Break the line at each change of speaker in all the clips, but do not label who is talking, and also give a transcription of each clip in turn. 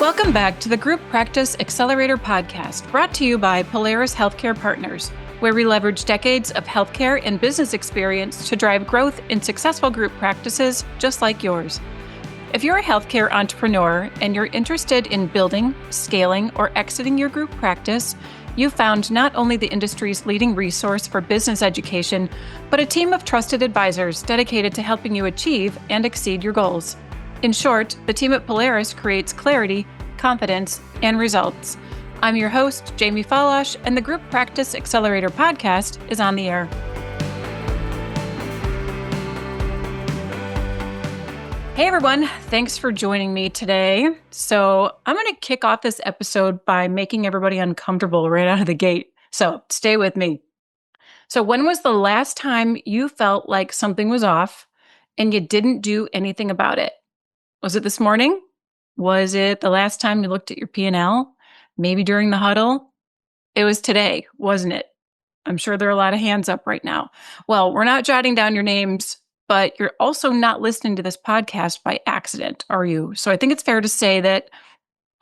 Welcome back to the Group Practice Accelerator podcast, brought to you by Polaris Healthcare Partners, where we leverage decades of healthcare and business experience to drive growth in successful group practices just like yours. If you're a healthcare entrepreneur and you're interested in building, scaling, or exiting your group practice, you've found not only the industry's leading resource for business education, but a team of trusted advisors dedicated to helping you achieve and exceed your goals. In short, the team at Polaris creates clarity, confidence, and results. I'm your host, Jamie Falash, and the Group Practice Accelerator podcast is on the air. Hey everyone, thanks for joining me today. So I'm going to kick off this episode by making everybody uncomfortable right out of the gate. So stay with me. So when was the last time you felt like something was off and you didn't do anything about it? Was it this morning? Was it the last time you looked at your P&L? Maybe during the huddle? It was today, wasn't it? I'm sure there are a lot of hands up right now. Well, we're not jotting down your names, but you're also not listening to this podcast by accident, are you? So I think it's fair to say that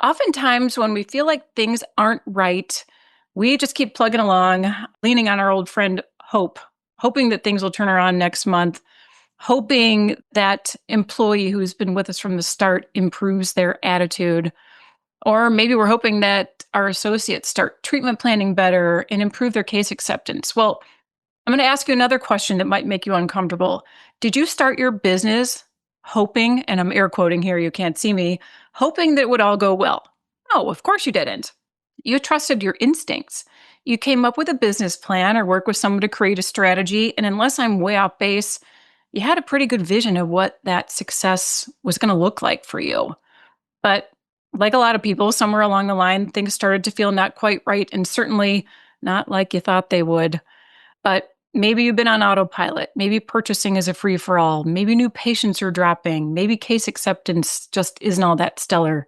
oftentimes when we feel like things aren't right, we just keep plugging along, leaning on our old friend Hope, hoping that things will turn around next month, hoping that employee who's been with us from the start improves their attitude. Or maybe we're hoping that our associates start treatment planning better and improve their case acceptance. Well, I'm going to ask you another question that might make you uncomfortable. Did you start your business hoping, and I'm air quoting here, you can't see me, hoping that it would all go well? No, of course you didn't. You trusted your instincts. You came up with a business plan or worked with someone to create a strategy. And unless I'm way off base, you had a pretty good vision of what that success was going to look like for you. But like a lot of people, somewhere along the line, things started to feel not quite right and certainly not like you thought they would. But maybe you've been on autopilot. Maybe purchasing is a free for all. Maybe new patients are dropping. Maybe case acceptance just isn't all that stellar.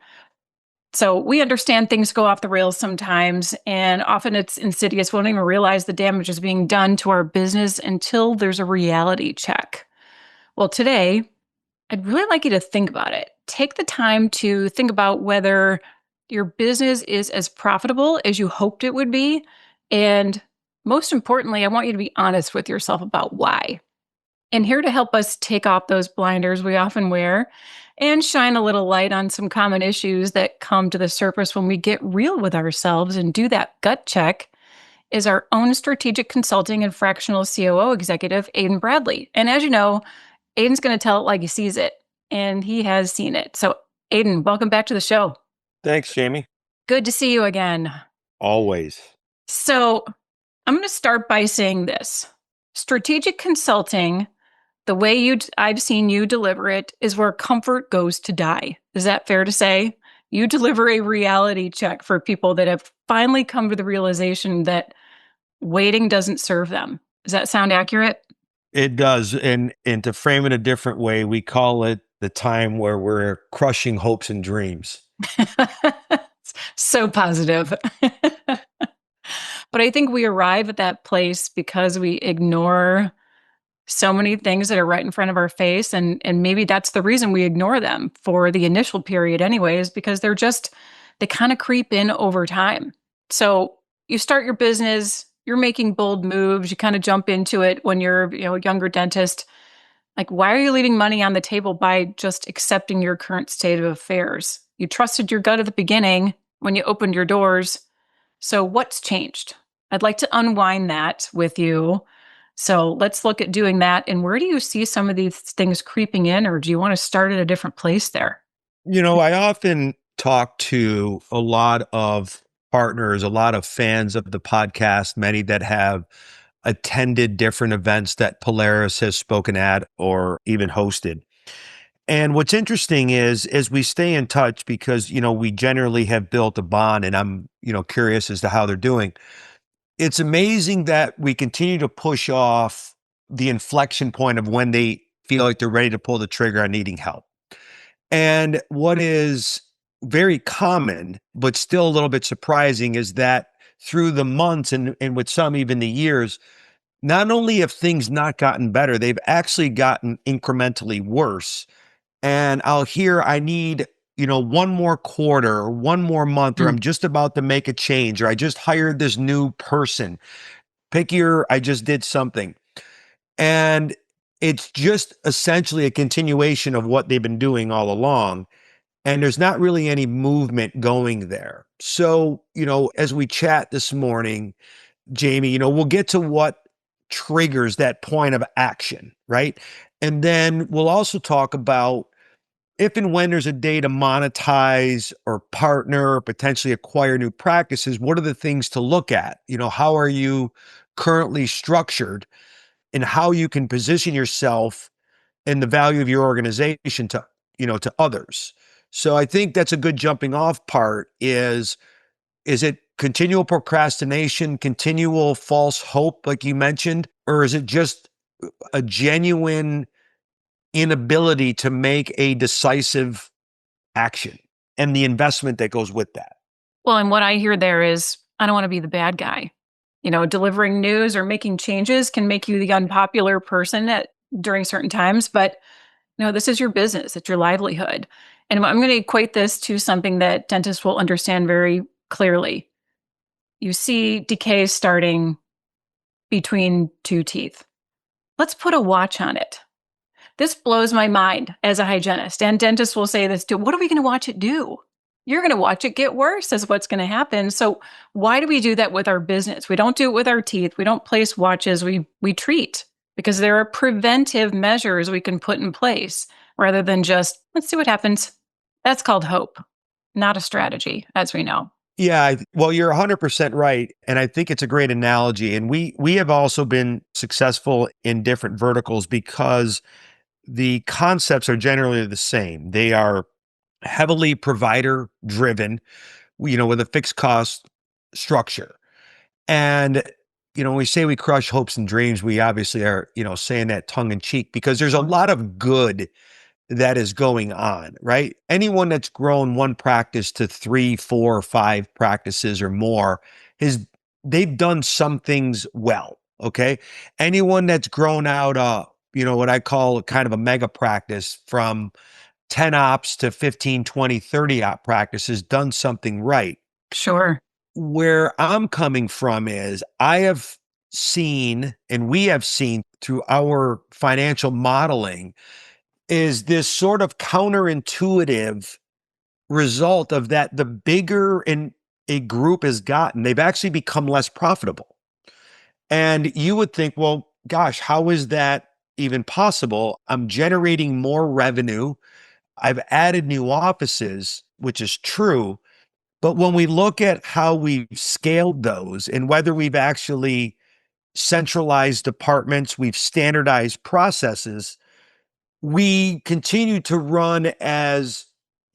So we understand things go off the rails sometimes, and often it's insidious. We don't even realize the damage is being done to our business until there's a reality check. Well, today, I'd really like you to think about it. Take the time to think about whether your business is as profitable as you hoped it would be. And most importantly, I want you to be honest with yourself about why. And here to help us take off those blinders we often wear and shine a little light on some common issues that come to the surface when we get real with ourselves and do that gut check is our own strategic consulting and fractional COO executive, Adin Bradley. And as you know, Aiden's going to tell it like he sees it, and he has seen it. So, Adin, welcome back to the show.
Thanks, Jamie.
Good to see you again.
Always.
So, I'm going to start by saying this. Strategic consulting, the way I've seen you deliver it, is where comfort goes to die. Is that fair to say? You deliver a reality check for people that have finally come to the realization that waiting doesn't serve them. Does that sound accurate?
It does. And to frame it a different way, we call it the time where we're crushing hopes and dreams.
So positive. But I think we arrive at that place because we ignore so many things that are right in front of our face. And maybe that's the reason we ignore them for the initial period anyways, because they kind of creep in over time. So you start your business, you're making bold moves, you kind of jump into it when you're, a younger dentist. Like, why are you leaving money on the table by just accepting your current state of affairs? You trusted your gut at the beginning when you opened your doors. So what's changed? I'd like to unwind that with you. So let's look at doing that. And where do you see some of these things creeping in, or do you want to start at a different place there?
I often talk to a lot of partners, a lot of fans of the podcast, many that have attended different events that Polaris has spoken at or even hosted. And what's interesting is, as we stay in touch, because, we generally have built a bond and I'm, curious as to how they're doing. It's amazing that we continue to push off the inflection point of when they feel like they're ready to pull the trigger on needing help. And what is very common, but still a little bit surprising, is that through the months and with some even the years, not only have things not gotten better, they've actually gotten incrementally worse. And I'll hear, I need one more quarter or one more month, or
Mm.
I'm just about to make a change, or I just hired this new person. I just did something. And it's just essentially a continuation of what they've been doing all along. And there's not really any movement going there. So, as we chat this morning, Jamie, we'll get to what triggers that point of action, right? And then we'll also talk about if and when there's a day to monetize or partner or potentially acquire new practices, what are the things to look at? How are you currently structured and how you can position yourself and the value of your organization to others. So I think that's a good jumping off part is it continual procrastination, continual false hope, like you mentioned, or is it just a genuine inability to make a decisive action and the investment that goes with that?
Well, and what I hear there is, I don't want to be the bad guy. Delivering news or making changes can make you the unpopular person during certain times, but no, this is your business, it's your livelihood. And I'm going to equate this to something that dentists will understand very clearly. You see decay starting between two teeth. Let's put a watch on it. This blows my mind as a hygienist, and dentists will say this too. What are we going to watch it do? You're going to watch it get worse, is what's going to happen. So, why do we do that with our business? We don't do it with our teeth. We don't place watches. We treat because there are preventive measures we can put in place rather than just let's see what happens. That's called hope, not a strategy, as we know.
Yeah, well, you're 100% right, and I think it's a great analogy. And we have also been successful in different verticals because the concepts are generally the same. They are heavily provider driven, with a fixed cost structure. And when we say we crush hopes and dreams, we obviously are, saying that tongue in cheek because there's a lot of good that is going on, right? Anyone that's grown one practice to 3, 4, 5 practices or more is they've done some things well. Okay. Anyone that's grown out what I call kind of a mega practice from 10 ops to 15, 20, 30 op practices done something right.
Sure.
Where I'm coming from is I have seen and we have seen through our financial modeling is this sort of counterintuitive result of that the bigger a group has gotten, they've actually become less profitable. And you would think, well, gosh, how is that even possible? I'm generating more revenue. I've added new offices, which is true. But when we look at how we've scaled those and whether we've actually centralized departments, we've standardized processes, we continue to run as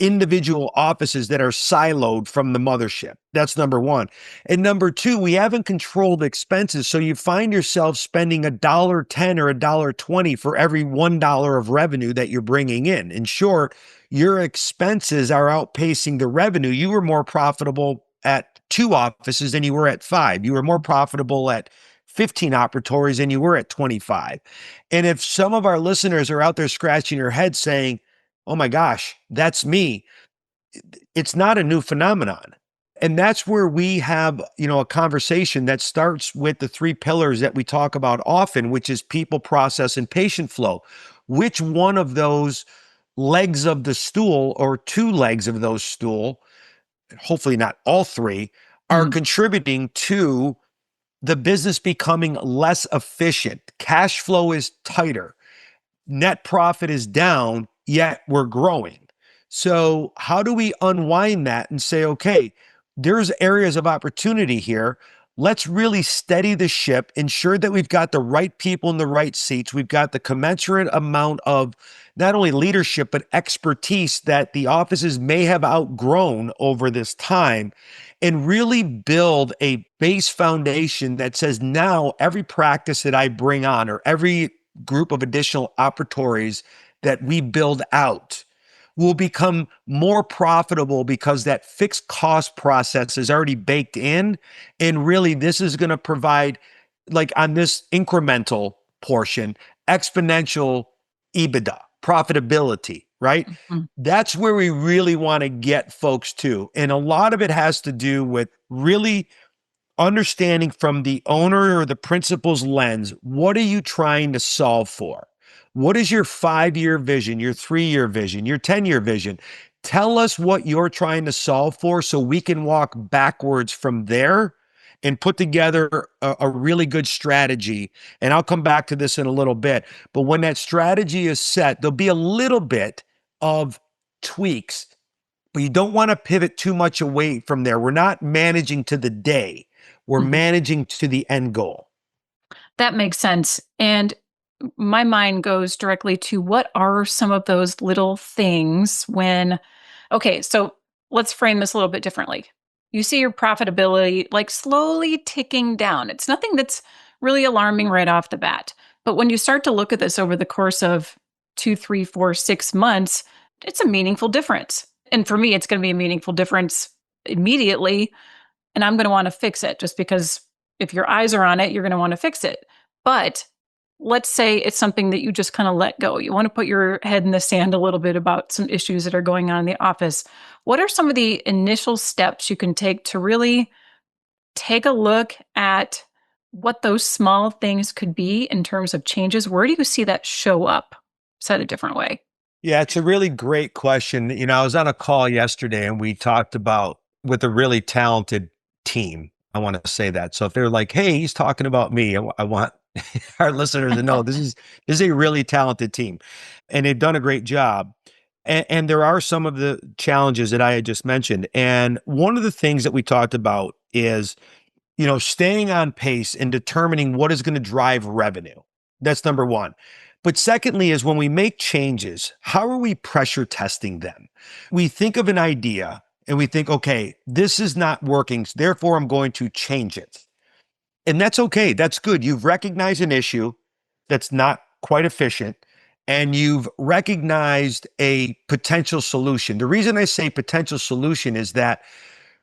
individual offices that are siloed from the mothership. That's number one. And number two, we haven't controlled expenses. So you find yourself spending $1.10 or $1.20 for every $1 of revenue that you're bringing in. In short, your expenses are outpacing the revenue. You were more profitable at 2 offices than you were at 5. You were more profitable at 15 operatories than you were at 25. And if some of our listeners are out there scratching their head saying, oh my gosh, that's me, it's not a new phenomenon. And that's where we have, a conversation that starts with the 3 pillars that we talk about often, which is people, process, and patient flow. Which one of those legs of the stool or 2 legs of those stool, hopefully not all 3, are
Mm.
contributing to the business becoming less efficient? Cash flow is tighter, net profit is down, yet we're growing. So, how do we unwind that and say, okay, there's areas of opportunity here. Let's really steady the ship, ensure that we've got the right people in the right seats. We've got the commensurate amount of not only leadership, but expertise that the offices may have outgrown over this time, and really build a base foundation that says now every practice that I bring on or every group of additional operatories that we build out will become more profitable because that fixed cost process is already baked in. And really, this is going to provide, like on this incremental portion, exponential EBITDA, profitability. right?
Mhm.
That's where we really want to get folks to. And a lot of it has to do with really understanding from the owner or the principal's lens, what are you trying to solve for? What is your 5-year vision, your 3-year vision, your 10-year vision? Tell us what you're trying to solve for so we can walk backwards from there and put together a really good strategy. And I'll come back to this in a little bit. But when that strategy is set, there'll be a little bit of tweaks, but you don't want to pivot too much away from there. We're not managing to the day, we're
Mhm.
managing to the end goal.
That makes sense. And my mind goes directly to what are some of those little things when, okay, so let's frame this a little bit differently. You see your profitability like slowly ticking down. It's nothing that's really alarming right off the bat. But when you start to look at this over the course of 2, 3, 4, 6 months, it's a meaningful difference. And for me, it's going to be a meaningful difference immediately. And I'm going to want to fix it just because if your eyes are on it, you're going to want to fix it. But let's say it's something that you just kind of let go. You want to put your head in the sand a little bit about some issues that are going on in the office. What are some of the initial steps you can take to really take a look at what those small things could be in terms of changes? Where do you see that show up? Said a different way.
Yeah, it's a really great question. I was on a call yesterday and we talked about with a really talented team. I want to say that. So if they're like, "Hey, he's talking about me," I want our listeners to know this is a really talented team, and they've done a great job. And there are some of the challenges that I had just mentioned. And one of the things that we talked about is staying on pace and determining what is going to drive revenue. That's number one. But secondly, is when we make changes, how are we pressure testing them? We think of an idea and we think, okay, this is not working. Therefore, I'm going to change it. And that's okay. That's good. You've recognized an issue that's not quite efficient and you've recognized a potential solution. The reason I say potential solution is that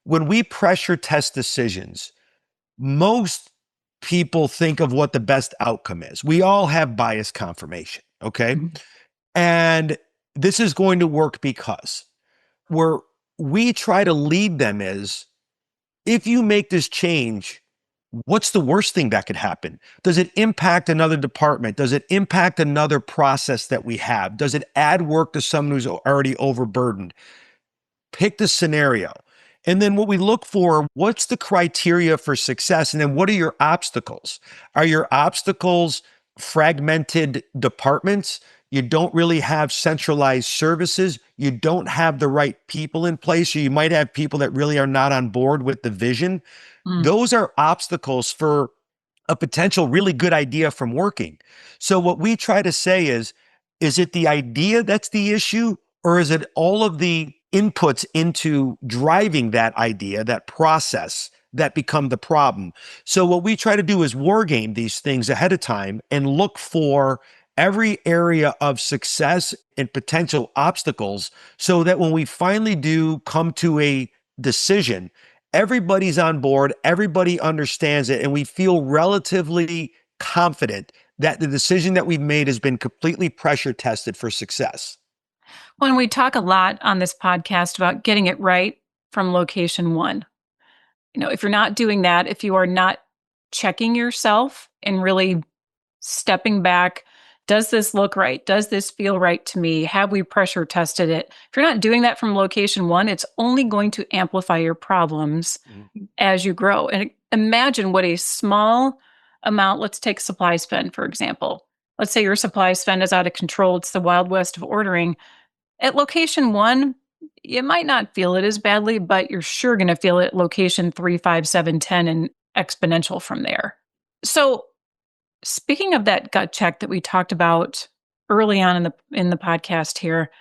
when we pressure test decisions, most people think of what the best outcome is. We all have bias confirmation, okay?
Mhm.
And this is going to work because where we try to lead them is if you make this change, what's the worst thing that could happen? Does it impact another department? Does it impact another process that we have? Does it add work to someone who's already overburdened? Pick the scenario. And then what we look for, what's the criteria for success? And then what are your obstacles? Are your obstacles fragmented departments? You don't really have centralized services. You don't have the right people in place. Or you might have people that really are not on board with the vision.
Mm.
Those are obstacles for a potential really good idea from working. So what we try to say is it the idea that's the issue, or is it all of the inputs into driving that idea, that process that become the problem? So what we try to do is war game these things ahead of time and look for every area of success and potential obstacles so that when we finally do come to a decision, everybody's on board, everybody understands it, and we feel relatively confident that the decision that we've made has been completely pressure tested for success.
When we talk a lot on this podcast about getting it right from location one, if you're not doing that, if you are not checking yourself and really stepping back, does this look right? Does this feel right to me? Have we pressure tested it? If you're not doing that from location one, it's only going to amplify your problems
Mhm.
as you grow. And imagine what a small amount, let's take supply spend, for example. Let's say your supply spend is out of control. It's the Wild West of ordering. At location one, you might not feel it as badly, but you're sure going to feel it at location 3, 5, 7, 10, and exponential from there. So, speaking of that gut check that we talked about early on in the podcast here,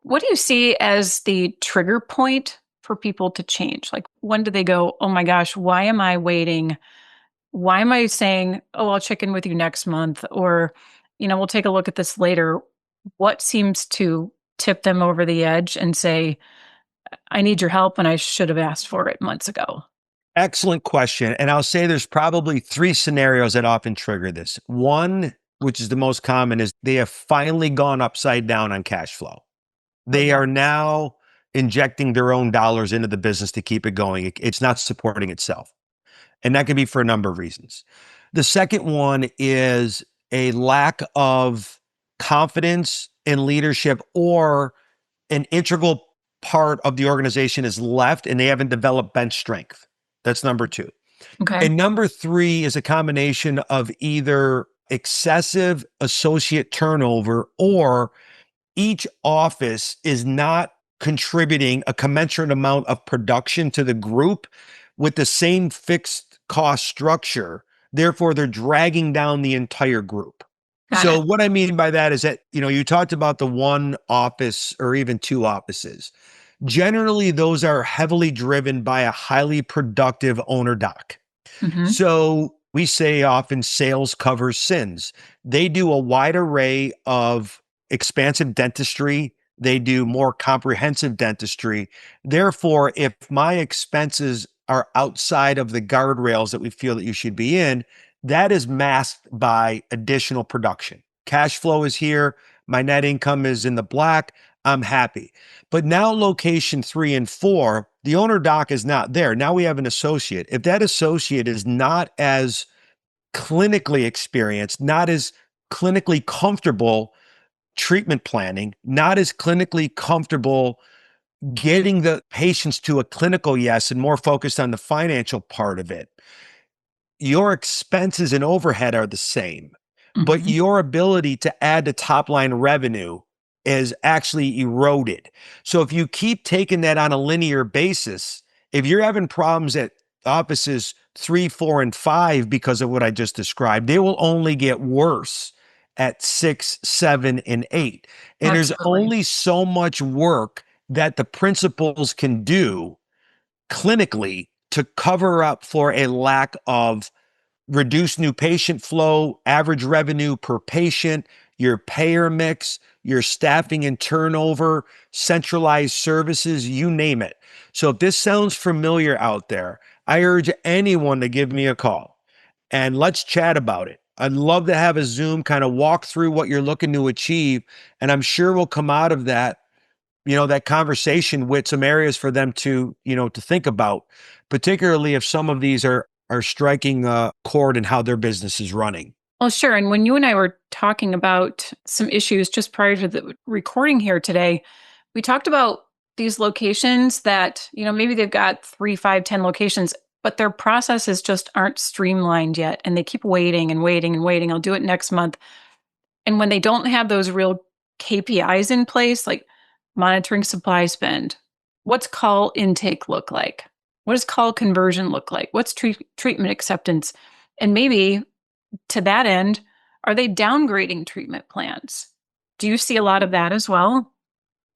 what do you see as the trigger point for people to change? Like when do they go, "Oh my gosh, why am I waiting? Why am I saying, "Oh, I'll check in with you next month," or, "We'll take a look at this later." What seems to tip them over the edge and say, "I need your help and I should have asked for it months ago?"
Excellent question. And I'll say there's probably three scenarios that often trigger this. One, which is the most common, is they have finally gone upside down on cash flow. They are now injecting their own dollars into the business to keep it going. It's not supporting itself. And that can be for a number of reasons. The second one is a lack of confidence in leadership, or an integral part of the organization is left and they haven't developed bench strength. That's number two.
Okay.
And number three is a combination of either excessive associate turnover, or each office is not contributing a commensurate amount of production to the group with the same fixed cost structure. Therefore, they're dragging down the entire group.
Got
So
it.
what I mean by that is that, you talked about the one office or even two offices. Generally, those are heavily driven by a highly productive owner doc.
Hmm.
So we say often sales covers sins. They do a wide array of expansive dentistry. They do more comprehensive dentistry. Therefore, if my expenses are outside of the guardrails that we feel that you should be in, that is masked by additional production. Cash flow is here. My net income is in the black. I'm happy. But now, location 3 and 4, the owner doc is not there. Now we have an associate. If that associate is not as clinically experienced, not as clinically comfortable treatment planning, not as clinically comfortable getting the patients to a clinical yes, and more focused on the financial part of it, your expenses and overhead are the same, but
Hmm.
your ability to add to top line revenue is actually eroded. So if you keep taking that on a linear basis, if you're having problems at offices 3, 4, and 5 because of what I just described, they will only get worse at 6, 7, and 8. And there's
Absolutely.
only so much work that the principals can do clinically to cover up for a lack of reduced new patient flow, average revenue per patient, your payer mix, your staffing and turnover, centralized services, you name it. So if this sounds familiar out there, I urge anyone to give me a call and let's chat about it. I'd love to have a Zoom kind of walk through what you're looking to achieve. And I'm sure we'll come out of that, that conversation with some areas for them to think about, particularly if some of these are striking a chord in how their business is running.
Well, sure. And when you and I were talking about some issues just prior to the recording here today, we talked about these locations that, maybe they've got 3, 5, 10 locations, but their processes just aren't streamlined yet. And they keep waiting and waiting and waiting. I'll do it next month. And when they don't have those real KPIs in place, like monitoring supply spend, what's call intake look like? What does call conversion look like? What's treatment acceptance? And maybe to that end, are they downgrading treatment plans? Do you see a lot of that as well?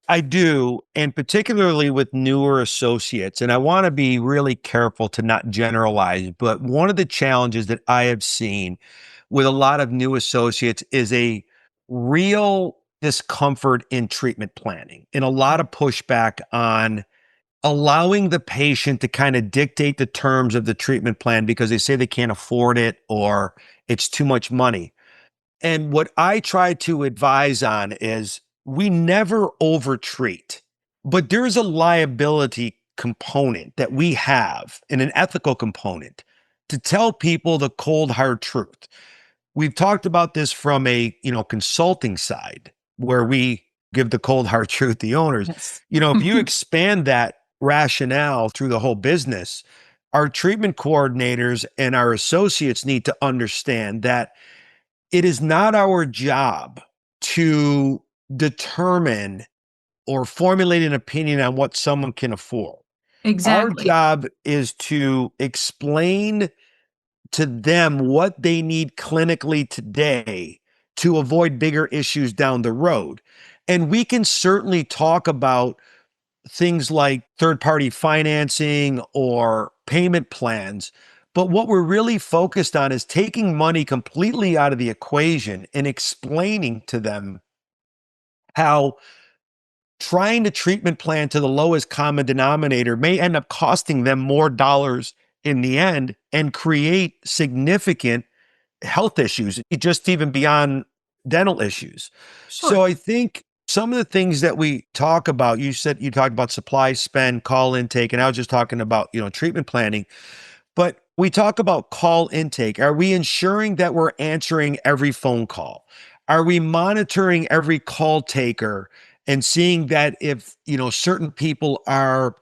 I do, and particularly with newer associates. And I want to be really careful to not generalize, but one of the challenges that I have seen with a lot of new associates is a real discomfort in treatment planning and a lot of pushback on allowing the patient to kind of dictate the terms of the treatment plan because they say they can't afford it or it's too much money. And what I try to advise on is we never overtreat, but there's a liability component that we have and an ethical component to tell people the cold hard truth. We've talked about this from a, consulting side where we give the cold hard truth to the owners.
Yes.
If you expand that rationale through the whole business, our treatment coordinators and our associates need to understand that it is not our job to determine or formulate an opinion on what someone can afford. Our
Exactly.
job is to explain to them what they need clinically today to avoid bigger issues down the road. And we can certainly talk about things like third party financing or payment plans. But what we're really focused on is taking money completely out of the equation and explaining to them how trying to treatment plan to the lowest common denominator may end up costing them more dollars in the end and create significant health issues, just even beyond dental issues. So
Sure.
I think some of the things that we talk about, you said you talked about supply spend, call intake, and I was just talking about, treatment planning. But we talk about call intake. Are we ensuring that we're answering every phone call? Are we monitoring every call taker and seeing that if, certain people are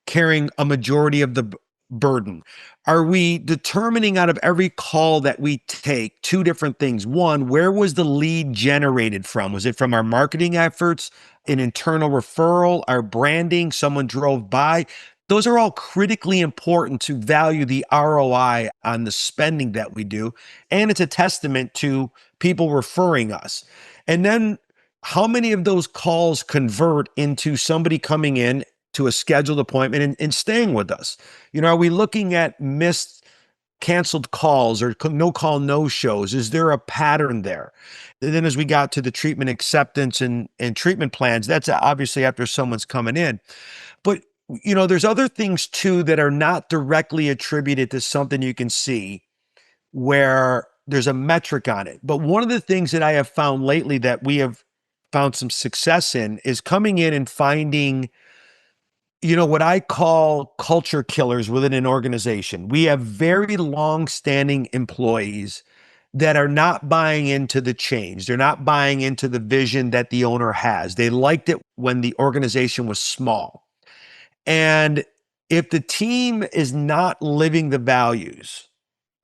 carrying a majority of the burden? Are we determining out of every call that we take two different things? One, where was the lead generated from? Was it from our marketing efforts, an internal referral, our branding, someone drove by? Those are all critically important to value the ROI on the spending that we do. And it's a testament to people referring us. And then how many of those calls convert into somebody coming in to a scheduled appointment and staying with us? Are we looking at missed, canceled calls or no call, no shows? Is there a pattern there? And then as we got to the treatment acceptance and treatment plans, that's obviously after someone's coming in. But, there's other things too that are not directly attributed to something you can see where there's a metric on it. But one of the things that I have found lately that we have found some success in is coming in and finding what I call culture killers within an organization. We have very long-standing employees that are not buying into the change. They're not buying into the vision that the owner has. They liked it when the organization was small. And if the team is not living the values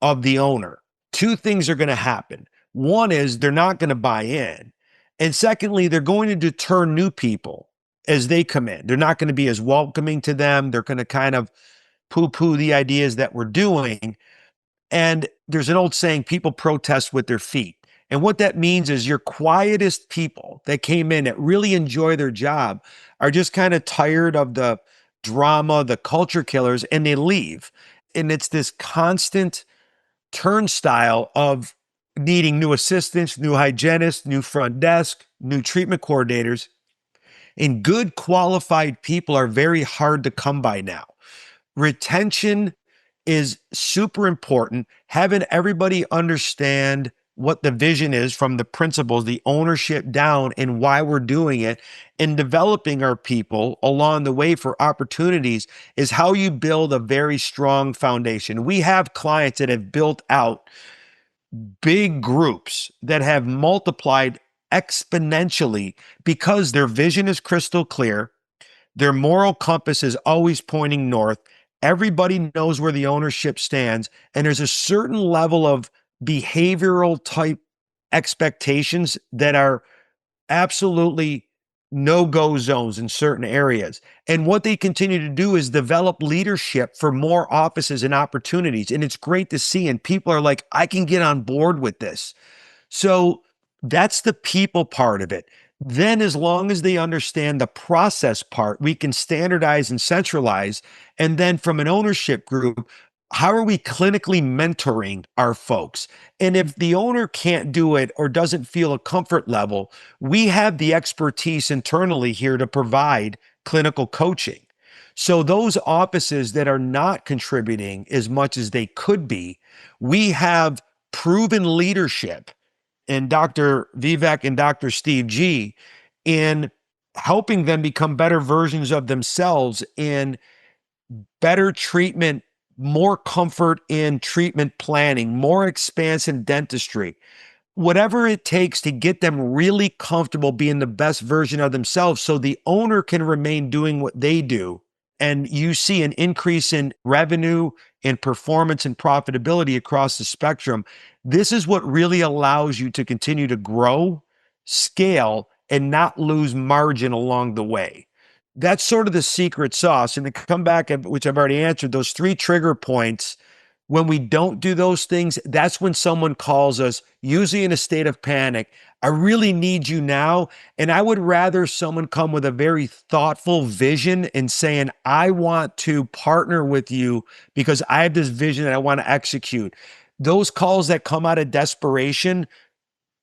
of the owner, two things are going to happen. One is they're not going to buy in. And secondly, they're going to deter new people as they come in. They're not going to be as welcoming to them. They're going to kind of poo poo the ideas that we're doing. And there's an old saying, people protest with their feet. And what that means is your quietest people that came in that really enjoy their job are just kind of tired of the drama, the culture killers, and they leave. And it's this constant turnstile of needing new assistants, new hygienists, new front desk, new treatment coordinators. And good qualified people are very hard to come by now. Retention is super important. Having everybody understand what the vision is from the principals, the ownership down, and why we're doing it, and developing our people along the way for opportunities is how you build a very strong foundation. We have clients that have built out big groups that have multiplied exponentially because their vision is crystal clear. Their moral compass is always pointing north. Everybody knows where the ownership stands. And there's a certain level of behavioral type expectations that are absolutely no-go zones in certain areas. And what they continue to do is develop leadership for more offices and opportunities. And it's great to see. And people are like, I can get on board with this. So that's the people part of it. Then, as long as they understand the process part, we can standardize and centralize. And then, from an ownership group, how are we clinically mentoring our folks? And if the owner can't do it or doesn't feel a comfort level, we have the expertise internally here to provide clinical coaching. So, those offices that are not contributing as much as they could be, we have proven leadership and Dr. Vivek and Dr. Steve G in helping them become better versions of themselves in better treatment, more comfort in treatment planning, more expanse in dentistry, whatever it takes to get them really comfortable being the best version of themselves so the owner can remain doing what they do. And you see an increase in revenue and performance and profitability across the spectrum. This is what really allows you to continue to grow, scale, and not lose margin along the way. That's sort of the secret sauce. And to come back, which I've already answered, those three trigger points, when we don't do those things, that's when someone calls us, usually in a state of panic. I really need you now. And I would rather someone come with a very thoughtful vision and saying, I want to partner with you because I have this vision that I want to execute. Those calls that come out of desperation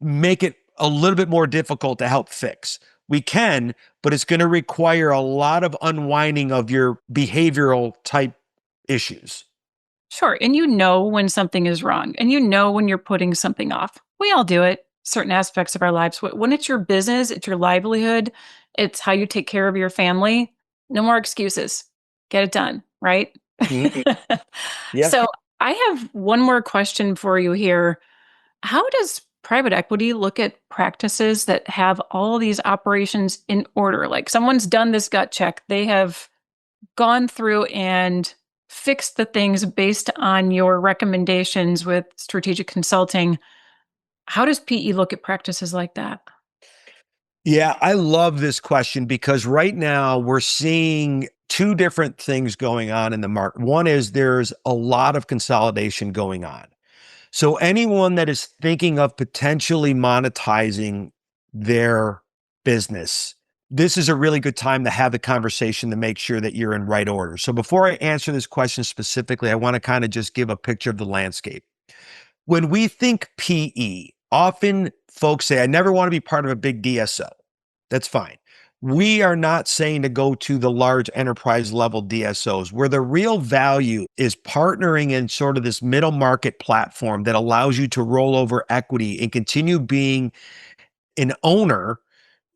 make it a little bit more difficult to help fix. We can, but it's going to require a lot of unwinding of your behavioral type issues.
Sure. And you know when something is wrong and you know when you're putting something off. We all do it. certain aspects of our lives. When it's your business, it's your livelihood, it's how you take care of your family. No more excuses. Get it done, right?
Mhm. Yeah.
So I have one more question for you here. How does private equity look at practices that have all these operations in order? Like someone's done this gut check, they have gone through and fixed the things based on your recommendations with strategic consulting. How does PE look at practices like that?
Yeah, I love this question because right now we're seeing two different things going on in the market. One is there's a lot of consolidation going on. So anyone that is thinking of potentially monetizing their business, this is a really good time to have the conversation to make sure that you're in right order. So before I answer this question specifically, I want to kind of just give a picture of the landscape. When we think PE, often folks say, I never want to be part of a big DSO. That's fine. We are not saying to go to the large enterprise level DSOs, where the real value is partnering in sort of this middle market platform that allows you to roll over equity and continue being an owner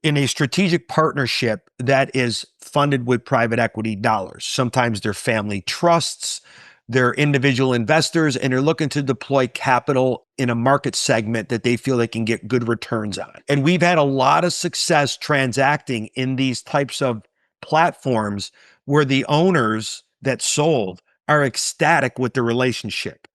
in a strategic partnership that is funded with private equity dollars. Sometimes they're family trusts, they're individual investors, and they're looking to deploy capital in a market segment that they feel they can get good returns on. And we've had a lot of success transacting in these types of platforms where the owners that sold are ecstatic with the relationship.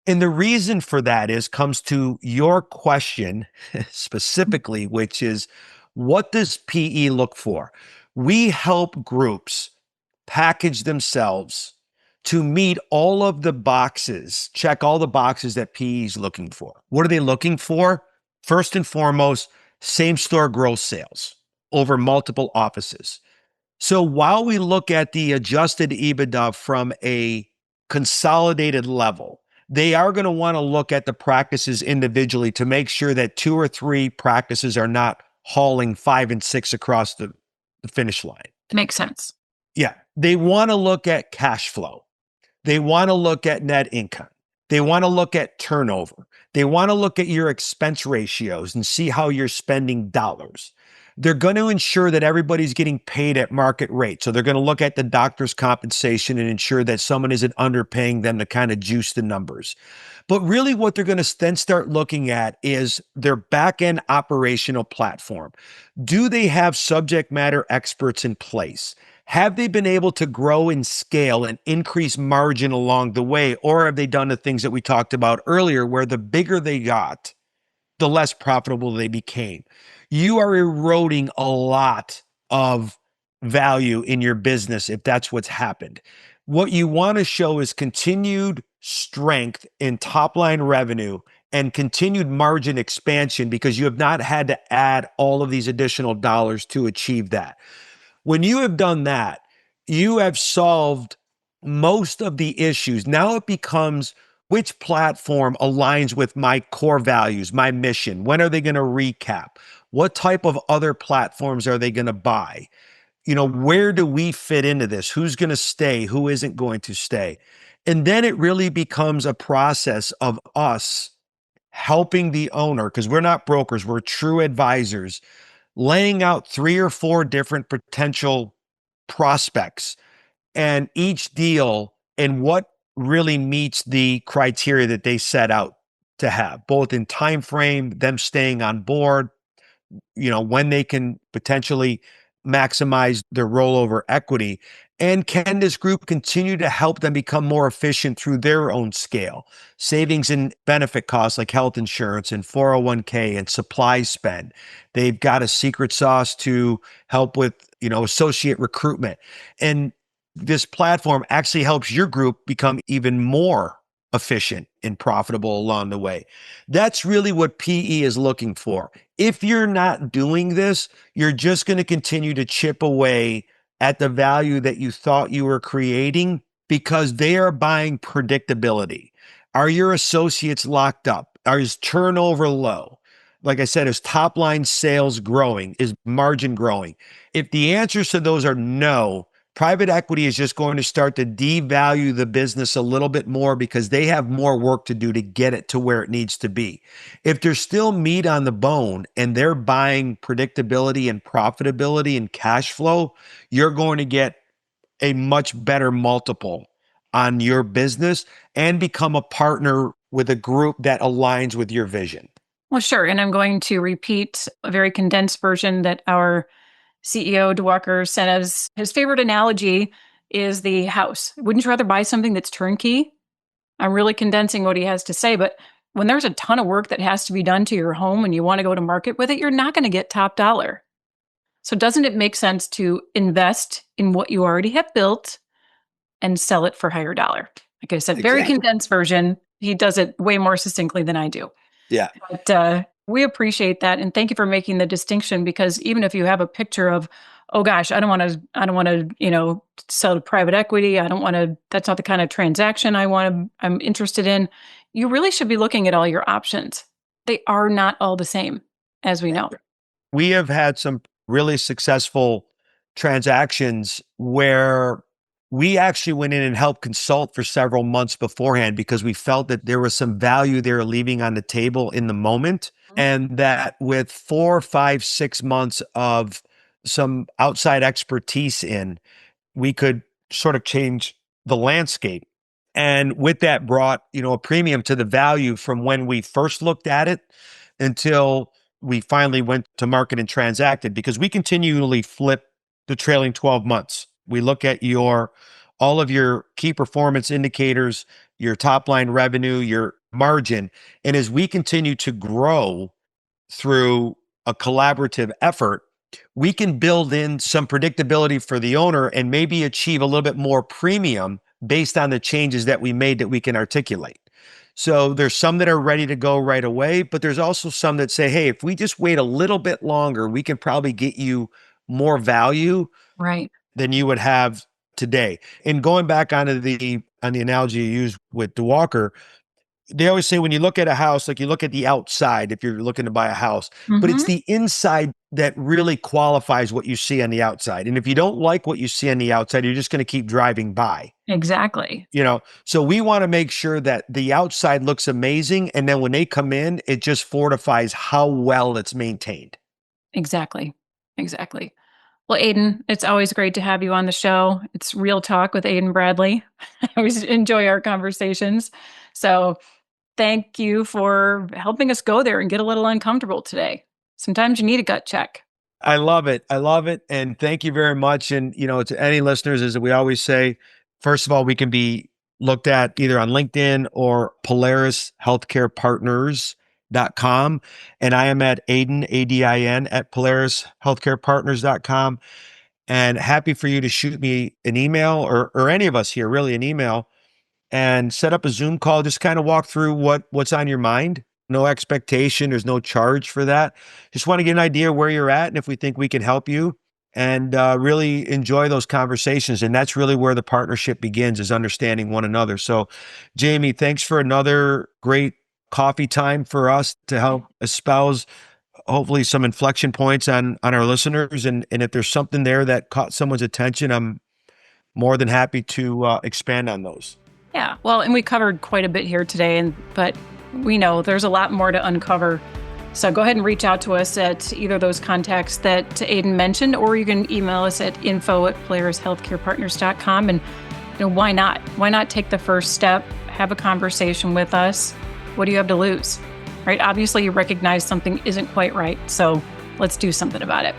And the reason for that is comes to your question specifically, which is what does PE look for? We help groups package themselves to meet all of the boxes, check all the boxes that PE is looking for. What are they looking for? First and foremost, same store gross sales over multiple offices. So while we look at the adjusted EBITDA from a consolidated level, they are going to want to look at the practices individually to make sure that two or three practices are not hauling five and six across the finish line.
Makes sense.
Yeah. They want to look at cash flow. They want to look at net income. They want to look at turnover. They want to look at your expense ratios and see how you're spending dollars. They're going to ensure that everybody's getting paid at market rate. So they're going to look at the doctor's compensation and ensure that someone isn't underpaying them to kind of juice the numbers. But really, what they're going to then start looking at is their back end operational platform. Do they have subject matter experts in place? Have they been able to grow and scale and increase margin along the way? Or have they done the things that we talked about earlier, where the bigger they got, the less profitable they became? You are eroding a lot of value in your business if that's what's happened. What you want to show is continued strength in top line revenue and continued margin expansion because you have not had to add all of these additional dollars to achieve that. When you have done that, you have solved most of the issues. Now it becomes which platform aligns with my core values, my mission? When are they going to recap? What type of other platforms are they going to buy? Where do we fit into this? Who's going to stay? Who isn't going to stay? And then it really becomes a process of us helping the owner, because we're not brokers, we're true advisors, laying out three or four different potential prospects and each deal and what really meets the criteria that they set out to have, both in time frame, them staying on board, when they can potentially maximize their rollover equity. And can this group continue to help them become more efficient through their own scale? Savings in benefit costs like health insurance and 401k and supply spend. They've got a secret sauce to help with, associate recruitment. And this platform actually helps your group become even more efficient and profitable along the way. That's really what PE is looking for. If you're not doing this, you're just going to continue to chip away at the value that you thought you were creating because they are buying predictability. Are your associates locked up? Is turnover low? Like I said, is top line sales growing? Is margin growing? If the answers to those are no, Private equity is just going to start to devalue the business a little bit more because they have more work to do to get it to where it needs to be. If there's still meat on the bone and they're buying predictability and profitability and cash flow, you're going to get a much better multiple on your business and become a partner with a group that aligns with your vision.
Well, sure. And I'm going to repeat a very condensed version that our CEO, DeWalker, said as his favorite analogy is the house. Wouldn't you rather buy something that's turnkey? I'm really condensing what he has to say, but when there's a ton of work that has to be done to your home and you want to go to market with it, you're not going to get top dollar. So doesn't it make sense to invest in what you already have built and sell it for higher dollar? Like I said, very condensed version. He does it way more succinctly than I do.
Yeah.
But we appreciate that. And thank you for making the distinction, because even if you have a picture of, oh gosh, I don't want to, sell to private equity. I don't want to, that's not the kind of transaction I'm interested in. You really should be looking at all your options. They are not all the same, as we know.
We have had some really successful transactions where we actually went in and helped consult for several months beforehand because we felt that there was some value they were leaving on the table in the moment. And that with 4, 5, 6 months of some outside expertise we could sort of change the landscape. And with that brought, a premium to the value from when we first looked at it until we finally went to market and transacted, because we continually flip the trailing 12 months. We look at all of your key performance indicators, your top line revenue, your margin. And as we continue to grow through a collaborative effort, we can build in some predictability for the owner and maybe achieve a little bit more premium based on the changes that we made that we can articulate. So there's some that are ready to go right away, but there's also some that say, hey, if we just wait a little bit longer, we can probably get you more value than you would have today. And going back on the analogy you used with DeWalker, they always say when you look at a house, like you look at the outside if you're looking to buy a house, but it's the inside that really qualifies what you see on the outside. And if you don't like what you see on the outside, you're just going to keep driving by.
Exactly.
So we want to make sure that the outside looks amazing. And then when they come in, it just fortifies how well it's maintained.
Exactly. Well, Adin, it's always great to have you on the show. It's Real Talk with Adin Bradley. I always enjoy our conversations. So thank you for helping us go there and get a little uncomfortable today. Sometimes you need a gut check.
I love it. And thank you very much. And, to any listeners, as we always say, first of all, we can be looked at either on LinkedIn or PolarisHealthcarePartners.com. And I am at Adin, ADIN, at PolarisHealthcarePartners.com. And happy for you to shoot me an email or any of us here, really an email, and set up a Zoom call. Just kind of walk through what's on your mind. No expectation. There's no charge for that. Just want to get an idea where you're at and if we think we can help you, and really enjoy those conversations. And that's really where the partnership begins, is understanding one another. So Jamie, thanks for another great coffee time for us to help espouse hopefully some inflection points on our listeners. And if there's something there that caught someone's attention, I'm more than happy to expand on those.
Yeah, well, and we covered quite a bit here today, but we know there's a lot more to uncover. So go ahead and reach out to us at either of those contacts that Adin mentioned, or you can email us at info@PolarisHealthcarePartners.com. And why not? Why not take the first step, have a conversation with us? What do you have to lose? Right? Obviously, you recognize something isn't quite right, so let's do something about it.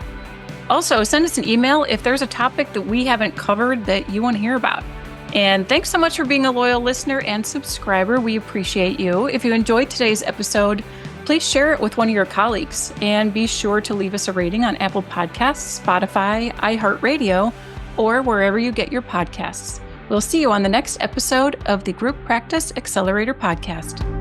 Also, send us an email if there's a topic that we haven't covered that you want to hear about. And thanks so much for being a loyal listener and subscriber. We appreciate you. If you enjoyed today's episode, please share it with one of your colleagues, and be sure to leave us a rating on Apple Podcasts, Spotify, iHeartRadio, or wherever you get your podcasts. We'll see you on the next episode of the Group Practice Accelerator Podcast.